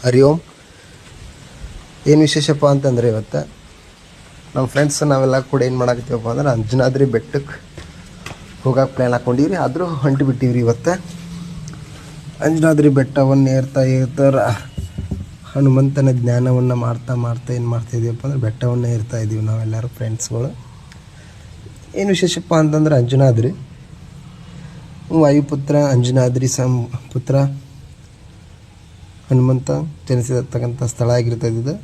ಹರಿ ಓಂ. ಏನು ವಿಶೇಷಪ್ಪ ಅಂತಂದರೆ ಇವತ್ತು ನಮ್ಮ ಫ್ರೆಂಡ್ಸ್ ನಾವೆಲ್ಲ ಕೂಡ ಏನು ಮಾಡಾಕತ್ತೀವಪ್ಪ ಅಂದ್ರೆ ಅಂಜನಾದ್ರಿ ಬೆಟ್ಟಕ್ಕೆ ಹೋಗಕ್ಕೆ ಪ್ಲ್ಯಾನ್ ಹಾಕ್ಕೊಂಡಿವ್ರಿ. ಆದರೂ ಹೊಂಟು ಬಿಟ್ಟಿವ್ರಿ. ಇವತ್ತು ಅಂಜನಾದ್ರಿ ಬೆಟ್ಟವನ್ನು ಏರ್ತಾ ಹನುಮಂತನ ಜ್ಞಾನವನ್ನು ಮಾಡ್ತಾ ಏನು ಮಾಡ್ತಾಯಿದ್ದೀವಪ್ಪ ಅಂದ್ರೆ ಬೆಟ್ಟವನ್ನು ಏರ್ತಾ ಇದ್ದೀವಿ ನಾವೆಲ್ಲರೂ ಫ್ರೆಂಡ್ಸ್ಗಳು. ಏನು ವಿಶೇಷಪ್ಪ ಅಂತಂದ್ರೆ ಅಂಜನಾದ್ರಿ ವಾಯುಪುತ್ರ ಅಂಜನಾದ್ರಿ ಪುತ್ರ ಹನುಮಂತ ಜನಿಸಿರತಕ್ಕಂಥ ಸ್ಥಳ ಆಗಿರ್ತದೆ ಇದು.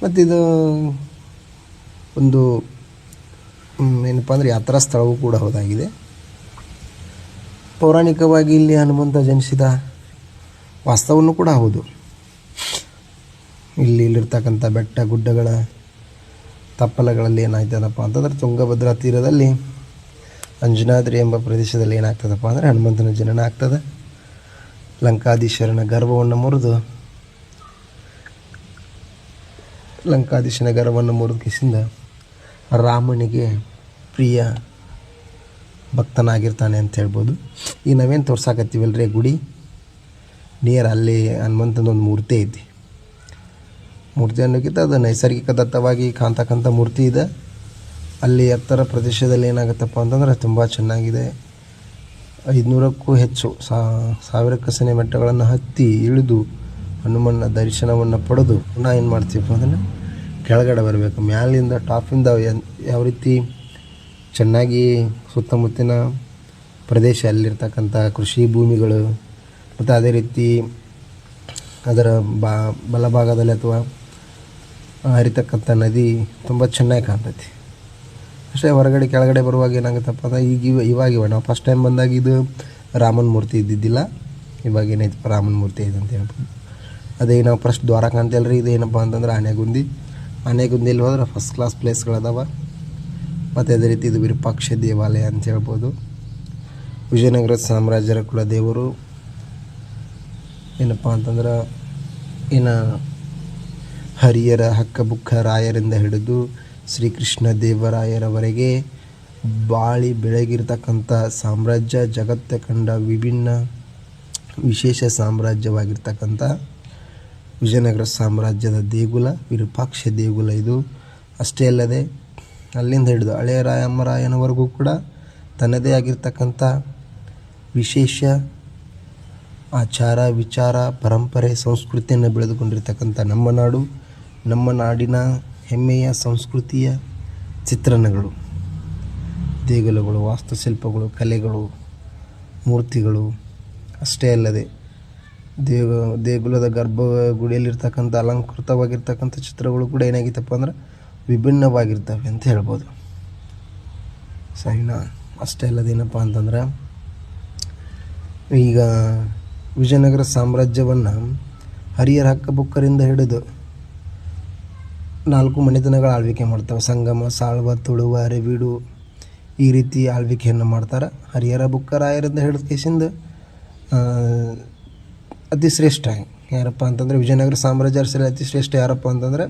ಮತ್ತು ಇದು ಒಂದು ಏನಪ್ಪ ಅಂದರೆ ಯಾತ್ರಾ ಸ್ಥಳವೂ ಕೂಡ ಹೌದಾಗಿದೆ. ಪೌರಾಣಿಕವಾಗಿ ಇಲ್ಲಿ ಹನುಮಂತ ಜನಿಸಿದ ವಾಸ್ತವವನ್ನು ಕೂಡ ಹೌದು. ಇಲ್ಲಿರ್ತಕ್ಕಂಥ ಬೆಟ್ಟ ಗುಡ್ಡಗಳ ತಪ್ಪಲಗಳಲ್ಲಿ ಏನಾಗ್ತದಪ್ಪ ಅಂತಂದ್ರೆ ತುಂಗಭದ್ರಾ ತೀರದಲ್ಲಿ ಅಂಜನಾದ್ರಿ ಎಂಬ ಪ್ರದೇಶದಲ್ಲಿ ಏನಾಗ್ತದಪ್ಪ ಅಂದರೆ ಹನುಮಂತನ ಜನನ ಆಗ್ತದೆ. ಲಂಕಾಧೀಶನ ಗರ್ವವನ್ನು ಮುರಿದು ಕಿಸಿಂದ ರಾಮನಿಗೆ ಪ್ರಿಯ ಭಕ್ತನಾಗಿರ್ತಾನೆ ಅಂತ ಹೇಳ್ಬೋದು. ಈಗ ನಾವೇನು ತೋರ್ಸಾಕತ್ತೀವಲ್ರಿ ಗುಡಿ ನಿಯರ್ ಅಲ್ಲಿ ಹನುಮಂತನದೊಂದು ಮೂರ್ತಿ ಐತಿ. ಮೂರ್ತಿ ಅನ್ನೋಕ್ಕಿಂತ ಅದು ನೈಸರ್ಗಿಕ ದತ್ತವಾಗಿ ಕಾಣ್ತಕ್ಕಂಥ ಮೂರ್ತಿ ಇದೆ. ಅಲ್ಲಿ ಎತ್ತರ ಪ್ರದೇಶದಲ್ಲಿ ಏನಾಗುತ್ತಪ್ಪ ಅಂತಂದ್ರೆ ತುಂಬ ಚೆನ್ನಾಗಿದೆ. 500ಕ್ಕೂ ಹೆಚ್ಚು 1000 ಕಸನೆ ಮೆಟ್ಟಗಳನ್ನು ಹತ್ತಿ ಇಳಿದು ಹನುಮನ ದರ್ಶನವನ್ನು ಪಡೆದು ಪುನಃ ಏನು ಮಾಡ್ತೀವಪ್ಪ ಅಂದರೆ ಕೆಳಗಡೆ ಬರಬೇಕು. ಮ್ಯಾಲಿಂದ ಟಾಪಿಂದ ಯಾವ ರೀತಿ ಚೆನ್ನಾಗಿ ಸುತ್ತಮುತ್ತಿನ ಪ್ರದೇಶ ಅಲ್ಲಿರ್ತಕ್ಕಂಥ ಕೃಷಿ ಭೂಮಿಗಳು ಮತ್ತು ಅದೇ ರೀತಿ ಅದರ ಬಲಭಾಗದಲ್ಲಿ ಅಥವಾ ಹರಿತಕ್ಕಂಥ ನದಿ ತುಂಬ ಚೆನ್ನಾಗಿ ಕಾಣ್ತೈತಿ. ಅಷ್ಟೇ ಹೊರಗಡೆ ಕೆಳಗಡೆ ಬರುವಾಗ ಏನಾಗುತ್ತಪ್ಪ ಅಂದರೆ ಇವಾಗ ನಾವು ಫಸ್ಟ್ ಟೈಮ್ ಬಂದಾಗ ಇದು ರಾಮನ ಮೂರ್ತಿ ಇದ್ದಿದ್ದಿಲ್ಲ. ಇವಾಗ ಏನೈತಪ್ಪ ರಾಮನ ಮೂರ್ತಿ ಇದೆ ಅಂತ ಹೇಳ್ಬೋದು. ಅದೇ ನಾವು ಫಸ್ಟ್ ದ್ವಾರ ಕಾಣ್ತೇವಲ್ಲ ರೀ, ಇದು ಏನಪ್ಪ ಅಂತಂದ್ರೆ ಆನೆಗುಂದಿಯಲ್ಲಿ ಹೋದ್ರೆ ಫಸ್ಟ್ ಕ್ಲಾಸ್ ಪ್ಲೇಸ್ಗಳದಾವ. ಮತ್ತು ಅದೇ ರೀತಿ ಇದು ವಿರೂಪಾಕ್ಷ ದೇವಾಲಯ ಅಂತ ಹೇಳ್ಬೋದು. ವಿಜಯನಗರ ಸಾಮ್ರಾಜ್ಯರ ಕುಲದೇವರು ಏನಪ್ಪ ಅಂತಂದ್ರೆ ಹರಿಹರ ಹಕ್ಕಬುಕ್ಕ ರಾಯರಿಂದ ಹಿಡಿದು ಶ್ರೀಕೃಷ್ಣ ದೇವರಾಯರವರೆಗೆ ಬಾಳಿ ಬೆಳಗಿರ್ತಕ್ಕಂಥ ಸಾಮ್ರಾಜ್ಯ, ಜಗತ್ತ ಕಂಡ ವಿಶೇಷ ಸಾಮ್ರಾಜ್ಯವಾಗಿರ್ತಕ್ಕಂಥ ವಿಜಯನಗರ ಸಾಮ್ರಾಜ್ಯದ ದೇಗುಲ ವಿರೂಪಾಕ್ಷ ದೇಗುಲ ಇದು. ಅಷ್ಟೇ ಅಲ್ಲದೆ ಅಲ್ಲಿಂದ ಹಿಡಿದು ಹಳೆಯ ರಾಯಮ್ಮರಾಯನವರೆಗೂ ಕೂಡ ತನ್ನದೇ ಆಗಿರ್ತಕ್ಕಂಥ ವಿಶೇಷ ಆಚಾರ ವಿಚಾರ ಪರಂಪರೆ ಸಂಸ್ಕೃತಿಯನ್ನು ಬೆಳೆದುಕೊಂಡಿರ್ತಕ್ಕಂಥ ನಮ್ಮ ನಾಡು, ನಮ್ಮ ನಾಡಿನ ಹೆಮ್ಮೆಯ ಸಂಸ್ಕೃತಿಯ ಚಿತ್ರಣಗಳು, ದೇಗುಲಗಳು, ವಾಸ್ತುಶಿಲ್ಪಗಳು, ಕಲೆಗಳು, ಮೂರ್ತಿಗಳು. ಅಷ್ಟೇ ಅಲ್ಲದೆ ದೇಗುಲದ ಗರ್ಭಗುಡಿಯಲ್ಲಿರ್ತಕ್ಕಂಥ ಅಲಂಕೃತವಾಗಿರ್ತಕ್ಕಂಥ ಚಿತ್ರಗಳು ಕೂಡ ಏನಾಗಿತ್ತಪ್ಪ ಅಂದ್ರೆ ವಿಭಿನ್ನವಾಗಿರ್ತವೆ ಅಂತ ಹೇಳ್ಬೋದು. ಸರಿನಾ? ಅಷ್ಟೇ ಅಲ್ಲದೆ ಏನಪ್ಪ ಅಂತಂದ್ರೆ ಈಗ ವಿಜಯನಗರ ಸಾಮ್ರಾಜ್ಯವನ್ನು ಹರಿಹರ ಹಕ್ಕಬುಕ್ಕರಿಂದ ಹಿಡಿದು 4 ಮನೆತನಗಳ ಆಳ್ವಿಕೆ ಮಾಡ್ತವೆ. ಸಂಗಮ, ಸಾಳ್ವ, ತುಳುವ, ಅರೆಬೀಡು ಈ ರೀತಿ ಆಳ್ವಿಕೆಯನ್ನು ಮಾಡ್ತಾರೆ. ಹರಿಹರ ಬುಕ್ಕರಾಯರಿಂದ ಹಿಡಿದ ಕೇಸಿಂದ ಅತಿ ಶ್ರೇಷ್ಠ ಯಾರಪ್ಪ ಅಂತಂದರೆ ವಿಜಯನಗರ ಸಾಮ್ರಾಜ್ಯ ಅತಿ ಶ್ರೇಷ್ಠ ಯಾರಪ್ಪ ಅಂತಂದರೆ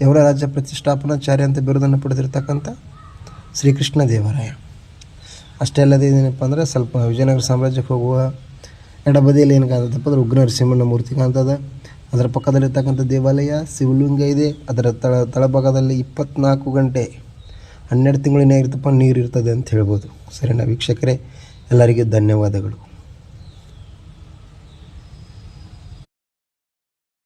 ಯವರ ರಾಜ್ಯ ಪ್ರತಿಷ್ಠಾಪನಾಚಾರ್ಯ ಅಂತ ಬಿರುದನ್ನು ಪಡೆದಿರ್ತಕ್ಕಂಥ ಶ್ರೀಕೃಷ್ಣ ದೇವರಾಯ. ಅಷ್ಟೇ ಅಲ್ಲದೆ ಏನಪ್ಪ ಅಂದರೆ ಸ್ವಲ್ಪ ವಿಜಯನಗರ ಸಾಮ್ರಾಜ್ಯಕ್ಕೆ ಹೋಗುವ ಎಡಬದಿಯಲ್ಲಿ ಏನು ಕಾಣ್ತದಪ್ಪ ಅಂದ್ರೆ ಉಗ್ರ ನರಸಿಂಹನ ಮೂರ್ತಿ ಕಾಣ್ತದೆ. ಅದರ ಪಕ್ಕದಲ್ಲಿರ್ತಕ್ಕಂಥ ದೇವಾಲಯ ಶಿವಲಿಂಗ ಇದೆ. ಅದರ ತಳಭಾಗದಲ್ಲಿ 24 ಗಂಟೆ 12 ತಿಂಗಳಿನ ನೀರು ಇರ್ತದೆ ಅಂತ ಹೇಳ್ಬೋದು. ಸರಿನಾ ವೀಕ್ಷಕರೇ? ಎಲ್ಲರಿಗೂ ಧನ್ಯವಾದಗಳು.